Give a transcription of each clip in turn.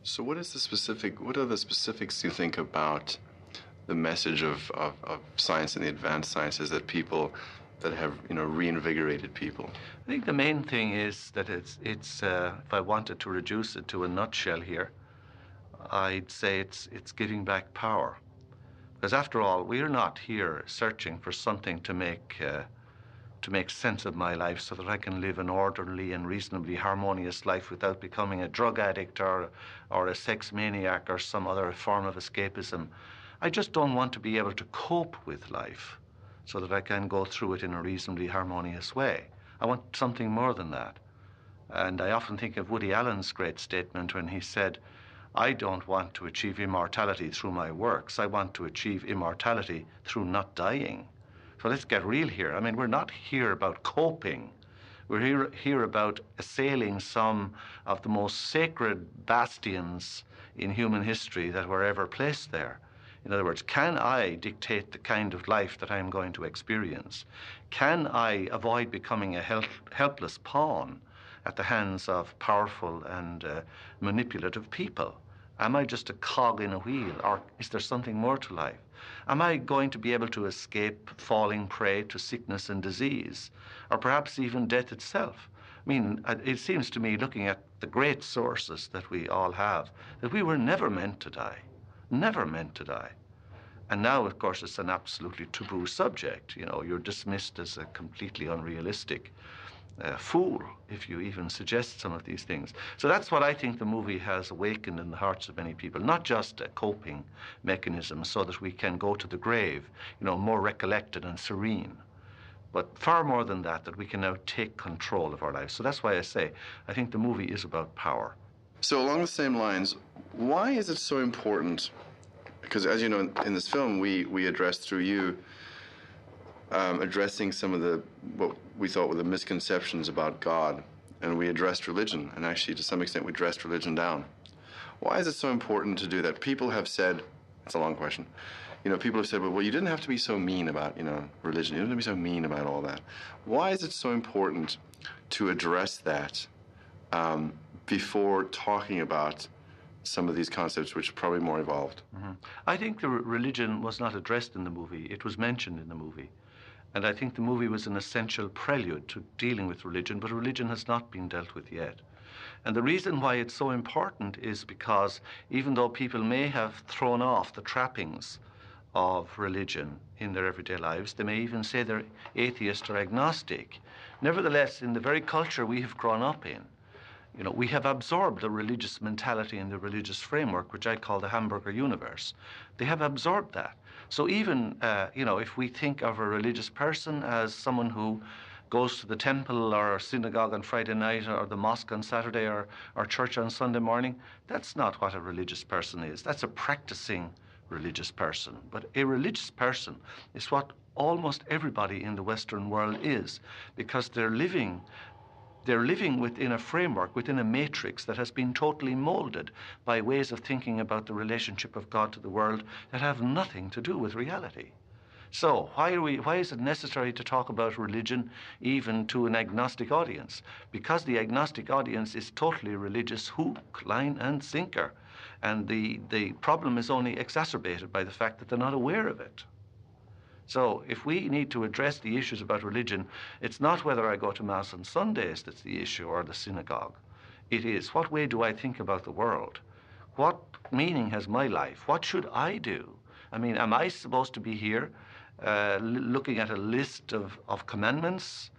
So what are the specifics you think about the message of science and the advanced sciences that have, reinvigorated people? I think the main thing is that it's if I wanted to reduce it to a nutshell here, I'd say it's giving back power. Because after all, we're not here searching for something to make sense of my life so that I can live an orderly and reasonably harmonious life without becoming a drug addict or a sex maniac or some other form of escapism. I just don't want to be able to cope with life so that I can go through it in a reasonably harmonious way. I want something more than that. And I often think of Woody Allen's great statement when he said, I don't want to achieve immortality through my works. I want to achieve immortality through not dying. So let's get real here. I mean, we're not here about coping. We're here about assailing some of the most sacred bastions in human history that were ever placed there. In other words, can I dictate the kind of life that I'm going to experience? Can I avoid becoming a helpless pawn at the hands of powerful and manipulative people? Am I just a cog in a wheel, or is there something more to life? Am I going to be able to escape falling prey to sickness and disease, or perhaps even death itself? I mean, it seems to me, looking at the great sources that we all have, that we were never meant to die, never meant to die. And now, of course, it's an absolutely taboo subject. You know, you're dismissed as a completely unrealistic fool if you even suggest some of these things. So that's what I think the movie has awakened in the hearts of many people, not just a coping mechanism so that we can go to the grave, more recollected and serene, but far more than that, that we can now take control of our lives. So that's why I say I think the movie is about power. So along the same lines, why is it so important? Because as you know, in this film, we addressed through you addressing some of what we thought were the misconceptions about God, and we addressed religion, and actually to some extent we dressed religion down. Why is it so important to do that? People have said, it's a long question, people have said, well, you didn't have to be so mean about, religion. You didn't have to be so mean about all that. Why is it so important to address that before talking about some of these concepts which are probably more evolved? Mm-hmm. I think the religion was not addressed in the movie. It was mentioned in the movie. And I think the movie was an essential prelude to dealing with religion, but religion has not been dealt with yet. And the reason why it's so important is because even though people may have thrown off the trappings of religion in their everyday lives, they may even say they're atheist or agnostic. Nevertheless, in the very culture we have grown up in, we have absorbed the religious mentality and the religious framework, which I call the hamburger universe. They have absorbed that. So even, if we think of a religious person as someone who goes to the temple or synagogue on Friday night or the mosque on Saturday or church on Sunday morning, that's not what a religious person is. That's a practicing religious person. But a religious person is what almost everybody in the Western world is, because they're living within a framework, within a matrix that has been totally molded by ways of thinking about the relationship of God to the world that have nothing to do with reality. So why is it necessary to talk about religion even to an agnostic audience? Because the agnostic audience is totally religious, hook, line, and sinker. And the problem is only exacerbated by the fact that they're not aware of it. So if we need to address the issues about religion, it's not whether I go to Mass on Sundays that's the issue, or the synagogue. It is, what way do I think about the world? What meaning has my life? What should I do? I mean, am I supposed to be here looking at a list of commandments,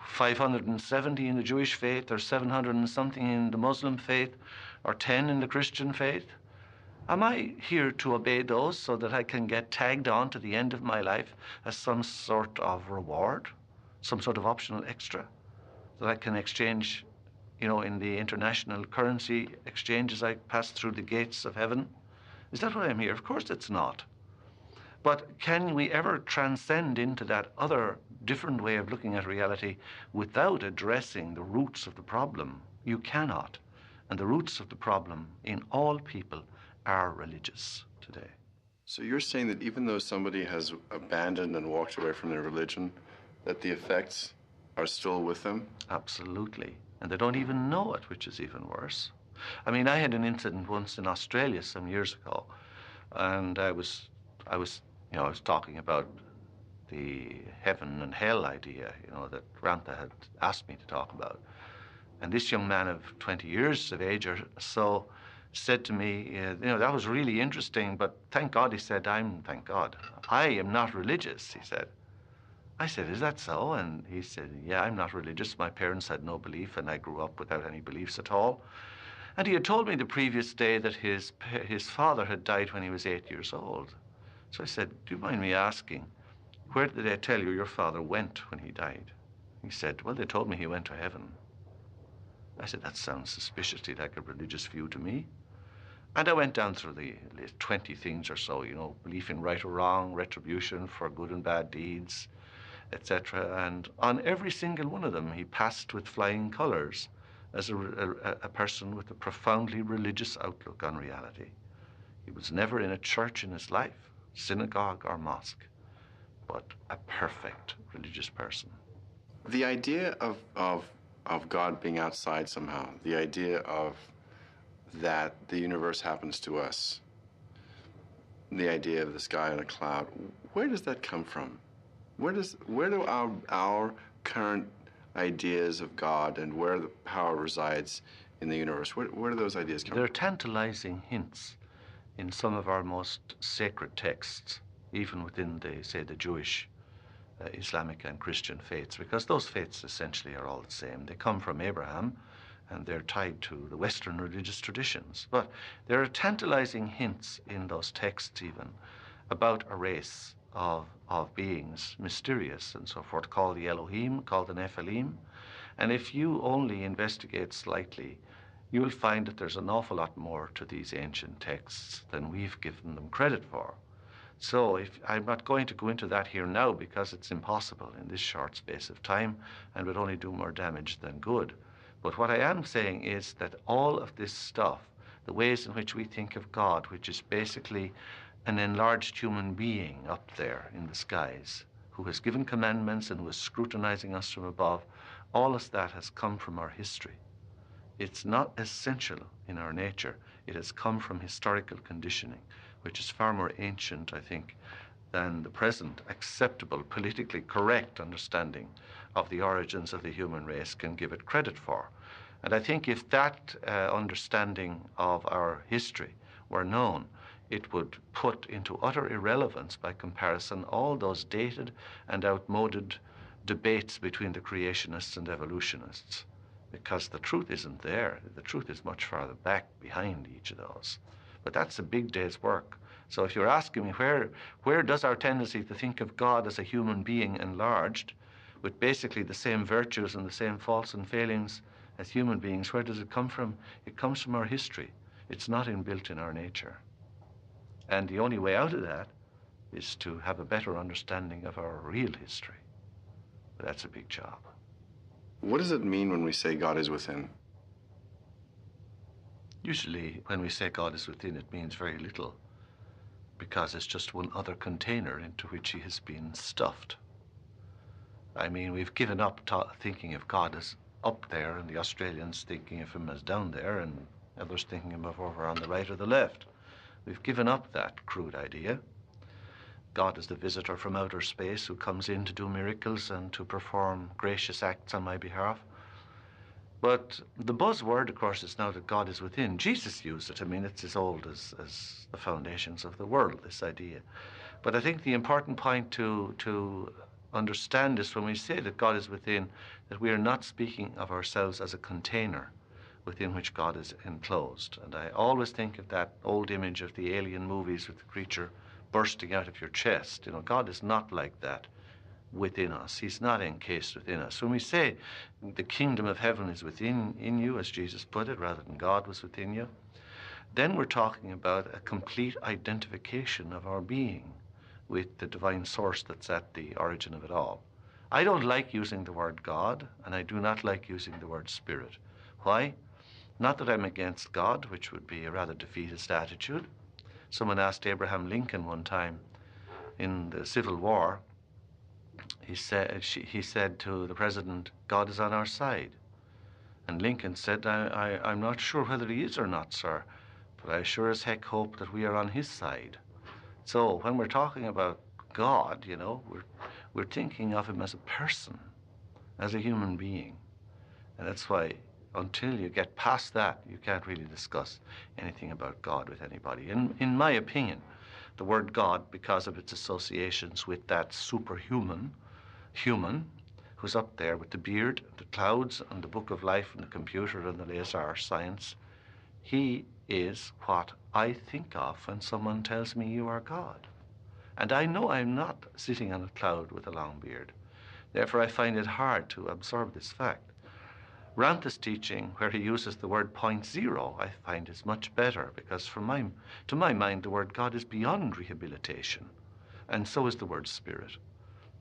570 in the Jewish faith, or 700 and something in the Muslim faith, or 10 in the Christian faith? Am I here to obey those so that I can get tagged on to the end of my life as some sort of reward, some sort of optional extra that I can exchange, in the international currency exchange as I pass through the gates of heaven? Is that why I'm here? Of course it's not. But can we ever transcend into that other different way of looking at reality without addressing the roots of the problem? You cannot. And the roots of the problem in all people are religious today. So you're saying that even though somebody has abandoned and walked away from their religion, that the effects are still with them? Absolutely. And they don't even know it, which is even worse. I mean, I had an incident once in Australia some years ago, and I was, I was talking about the heaven and hell idea, that Ranta had asked me to talk about. And this young man of 20 years of age or so said to me, that was really interesting, but thank God, he said, thank God, I am not religious, he said. I said, is that so? And he said, yeah, I'm not religious. My parents had no belief, and I grew up without any beliefs at all. And he had told me the previous day that his father had died when he was 8 years old. So I said, do you mind me asking, where did they tell you your father went when he died? He said, well, they told me he went to heaven. I said, that sounds suspiciously like a religious view to me. And I went down through the 20 things or so, belief in right or wrong, retribution for good and bad deeds, etc. And on every single one of them, he passed with flying colors as a person with a profoundly religious outlook on reality. He was never in a church in his life, synagogue or mosque, but a perfect religious person. The idea of God being outside somehow, the idea of that the universe happens to us, the idea of the sky and a cloud, where does that come from? Where do our current ideas of God and where the power resides in the universe, where do those ideas come from? There are tantalizing hints in some of our most sacred texts, even within the Jewish, Islamic and Christian faiths, because those faiths essentially are all the same. They come from Abraham, and they're tied to the Western religious traditions. But there are tantalizing hints in those texts even about a race of beings, mysterious and so forth, called the Elohim, called the Nephilim. And if you only investigate slightly, you'll find that there's an awful lot more to these ancient texts than we've given them credit for. So I'm not going to go into that here now because it's impossible in this short space of time and would only do more damage than good. But what I am saying is that all of this stuff, the ways in which we think of God, which is basically an enlarged human being up there in the skies, who has given commandments and who is scrutinizing us from above, all of that has come from our history. It's not essential in our nature. It has come from historical conditioning, which is far more ancient, I think, than the present acceptable, politically correct understanding of the origins of the human race can give it credit for. And I think if that understanding of our history were known, it would put into utter irrelevance by comparison all those dated and outmoded debates between the creationists and evolutionists, because the truth isn't there. The truth is much farther back behind each of those. But that's a big day's work. So if you're asking me where does our tendency to think of God as a human being enlarged, with basically the same virtues and the same faults and failings as human beings, where does it come from? It comes from our history. It's not inbuilt in our nature. And the only way out of that is to have a better understanding of our real history. But that's a big job. What does it mean when we say God is within? Usually, when we say God is within, it means very little, because it's just one other container into which he has been stuffed. I mean, we've given up thinking of God as up there, and the Australians thinking of him as down there, and others thinking of him over on the right or the left. We've given up that crude idea. God is the visitor from outer space who comes in to do miracles and to perform gracious acts on my behalf. But the buzzword, of course, is now that God is within. Jesus used it. I mean, it's as old as the foundations of the world, this idea. But I think the important point to understand is when we say that God is within, that we are not speaking of ourselves as a container within which God is enclosed. And I always think of that old image of the alien movies with the creature bursting out of your chest. God is not like that within us. He's not encased within us. When we say the kingdom of heaven is within you, as Jesus put it, rather than God was within you, then we're talking about a complete identification of our being with the divine source that's at the origin of it all. I don't like using the word God, and I do not like using the word spirit. Why? Not that I'm against God, which would be a rather defeatist attitude. Someone asked Abraham Lincoln one time in the Civil War, he said to the president, God is on our side. And Lincoln said, I'm not sure whether he is or not, sir, but I sure as heck hope that we are on his side. So when we're talking about God, you know, we're thinking of him as a person, as a human being. And that's why until you get past that, you can't really discuss anything about God with anybody. In my opinion, the word God, because of its associations with that superhuman, human, who's up there with the beard, the clouds, and the book of life, and the computer, and the laser science, he is what I think of when someone tells me you are God. And I know I'm not sitting on a cloud with a long beard. Therefore, I find it hard to absorb this fact. Ranta's teaching, where he uses the word point zero, I find is much better, because to my mind, the word God is beyond rehabilitation, and so is the word spirit,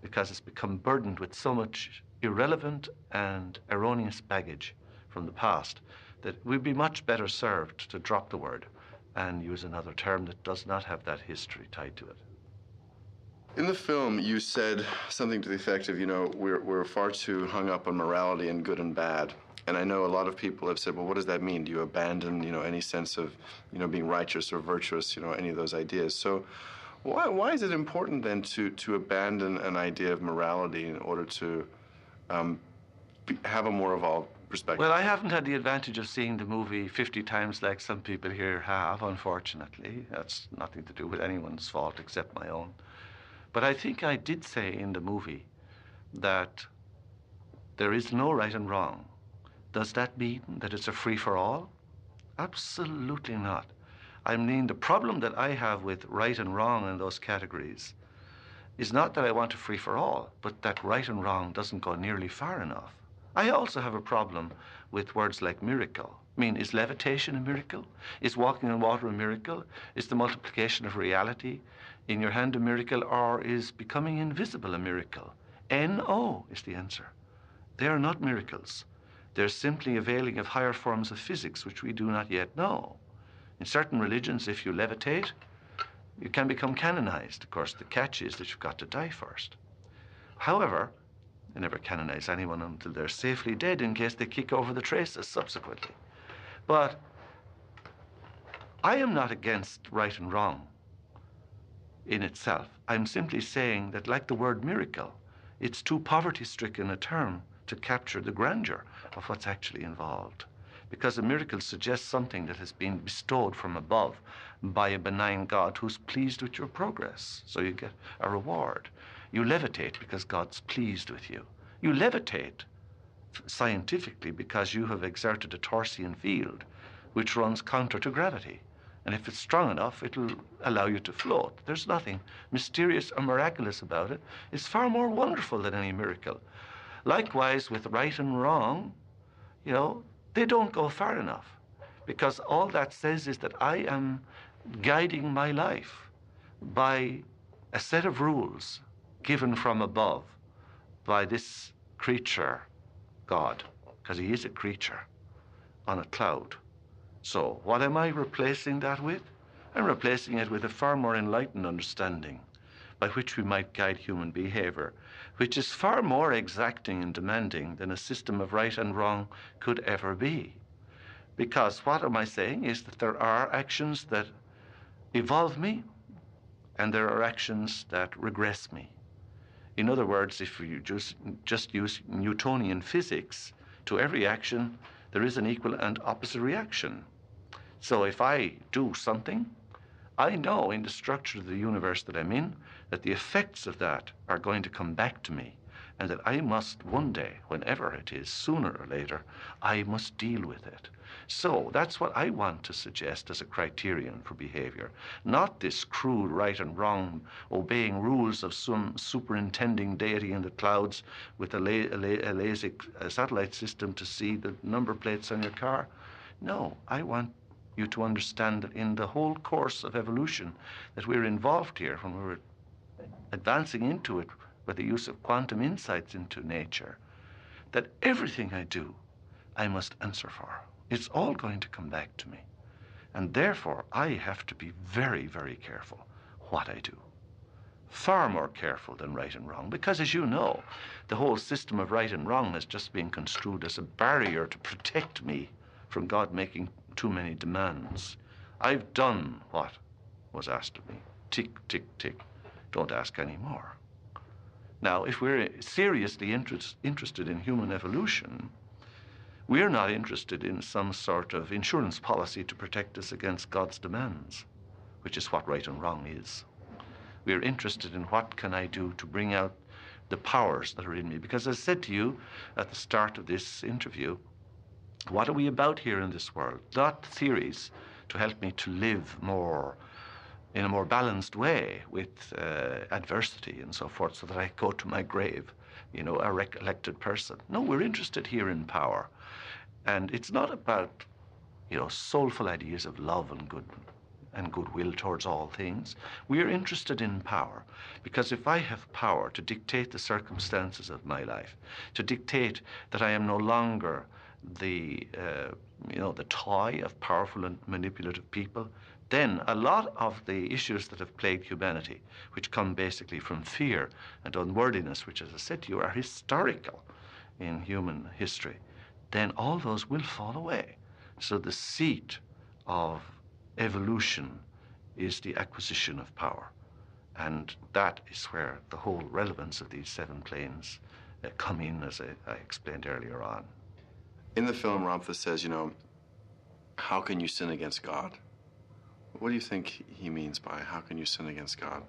because it's become burdened with so much irrelevant and erroneous baggage from the past that we'd be much better served to drop the word and use another term that does not have that history tied to it. In the film, you said something to the effect of, you know, we're far too hung up on morality and good and bad. And I know a lot of people have said, well, what does that mean? Do you abandon, you know, any sense of, you know, being righteous or virtuous, you know, any of those ideas? So why is it important then to abandon an idea of morality in order to have a more evolved perspective? Well, I haven't had the advantage of seeing the movie 50 times like some people here have, unfortunately. That's nothing to do with anyone's fault except my own. But I think I did say in the movie that there is no right and wrong. Does that mean that it's a free-for-all? Absolutely not. I mean, the problem that I have with right and wrong in those categories is not that I want a free-for-all, but that right and wrong doesn't go nearly far enough. I also have a problem with words like miracle. I mean, is levitation a miracle? Is walking on water a miracle? Is the multiplication of reality in your hand a miracle, or is becoming invisible a miracle? No is the answer. They are not miracles. They're simply availing of higher forms of physics, which we do not yet know. In certain religions, if you levitate, you can become canonized. Of course, the catch is that you've got to die first. However, they never canonize anyone until they're safely dead in case they kick over the traces subsequently. But I am not against right and wrong in itself. I'm simply saying that, like the word miracle, it's too poverty-stricken a term to capture the grandeur of what's actually involved. Because a miracle suggests something that has been bestowed from above by a benign God who's pleased with your progress. So you get a reward. You levitate because God's pleased with you. You levitate scientifically because you have exerted a Torsian field which runs counter to gravity. And if it's strong enough, it'll allow you to float. There's nothing mysterious or miraculous about it. It's far more wonderful than any miracle. Likewise, with right and wrong, you know, they don't go far enough, because all that says is that I am guiding my life by a set of rules given from above by this creature, God, because he is a creature on a cloud. So what am I replacing that with? I'm replacing it with a far more enlightened understanding by which we might guide human behavior, which is far more exacting and demanding than a system of right and wrong could ever be. Because what am I saying is that there are actions that evolve me, and there are actions that regress me. In other words, if you just use Newtonian physics, to every action there is an equal and opposite reaction. So if I do something, I know in the structure of the universe that I'm in that the effects of that are going to come back to me, and that I must one day, whenever it is, sooner or later, I must deal with it. So that's what I want to suggest as a criterion for behavior, not this crude right and wrong, obeying rules of some superintending deity in the clouds with a lazy satellite system to see the number plates on your car. No, I want you to understand that in the whole course of evolution that we're involved here, when we're advancing into it with the use of quantum insights into nature, that everything I do, I must answer for. It's all going to come back to me. And therefore, I have to be very, very careful what I do. far more careful than right and wrong, because as you know, the whole system of right and wrong has just been construed as a barrier to protect me from God making too many demands. I've done what was asked of me. Tick, tick, tick. Don't ask any more. Now, if we're seriously interested in human evolution, we're not interested in some sort of insurance policy to protect us against God's demands, which is what right and wrong is. We're interested in what can I do to bring out the powers that are in me. Because as I said to you at the start of this interview, what are we about here in this world? Not theories to help me to live more in a more balanced way with adversity and so forth, so that I go to my grave, you know, a elected person. No, we're interested here in power. And it's not about, you know, soulful ideas of love and goodwill towards all things. We're interested in power, because if I have power to dictate the circumstances of my life, to dictate that I am no longer the toy of powerful and manipulative people, then a lot of the issues that have plagued humanity, which come basically from fear and unworthiness, which, as I said to you, are historical in human history, then all those will fall away. So the seat of evolution is the acquisition of power. And that is where the whole relevance of these 7 planes come in, as I explained earlier on. In the film, Ramtha says, you know, how can you sin against God? What do you think he means by how can you sin against God?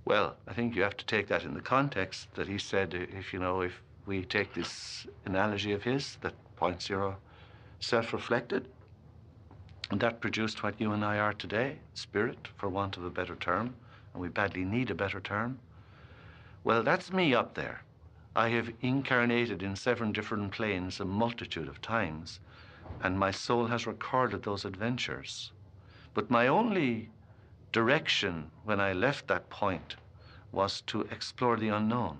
Well, I think you have to take that in the context that he said, if we take this analogy of his, that point zero self-reflected, and that produced what you and I are today, spirit, for want of a better term, and we badly need a better term. Well, that's me up there. I have incarnated in 7 different planes a multitude of times, and my soul has recorded those adventures. But my only direction when I left that point was to explore the unknown.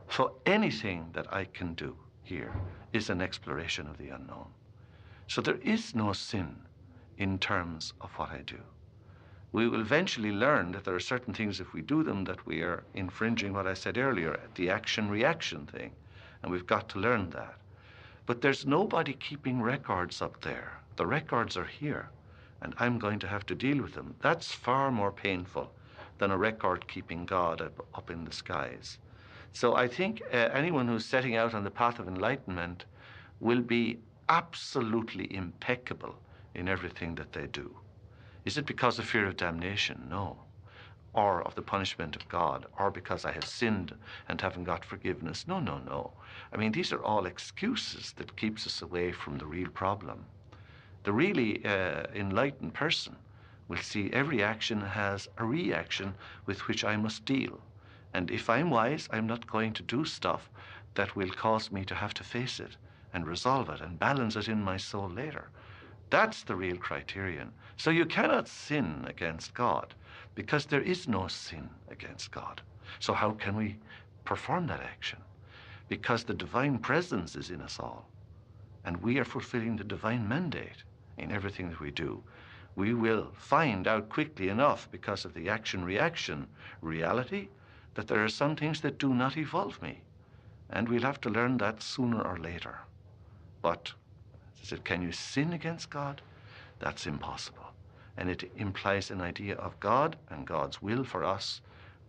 So anything that I can do here is an exploration of the unknown. So there is no sin in terms of what I do. We will eventually learn that there are certain things, if we do them, that we are infringing what I said earlier, the action-reaction thing, and we've got to learn that. But there's nobody keeping records up there. The records are here, and I'm going to have to deal with them. That's far more painful than a record-keeping God up in the skies. So I think anyone who's setting out on the path of enlightenment will be absolutely impeccable in everything that they do. Is it because of fear of damnation? No. Or of the punishment of God, or because I have sinned and haven't got forgiveness? No, no, no. I mean, these are all excuses that keeps us away from the real problem. The really enlightened person will see every action has a reaction with which I must deal. And if I'm wise, I'm not going to do stuff that will cause me to have to face it and resolve it and balance it in my soul later. That's the real criterion. So you cannot sin against God, because there is no sin against God. So how can we perform that action? Because the divine presence is in us all, and we are fulfilling the divine mandate in everything that we do. We will find out quickly enough, because of the action-reaction reality, that there are some things that do not evolve me, and we'll have to learn that sooner or later. But as I said, can you sin against God? That's impossible. And it implies an idea of God and God's will for us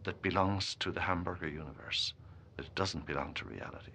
that belongs to the hamburger universe, that it doesn't belong to reality.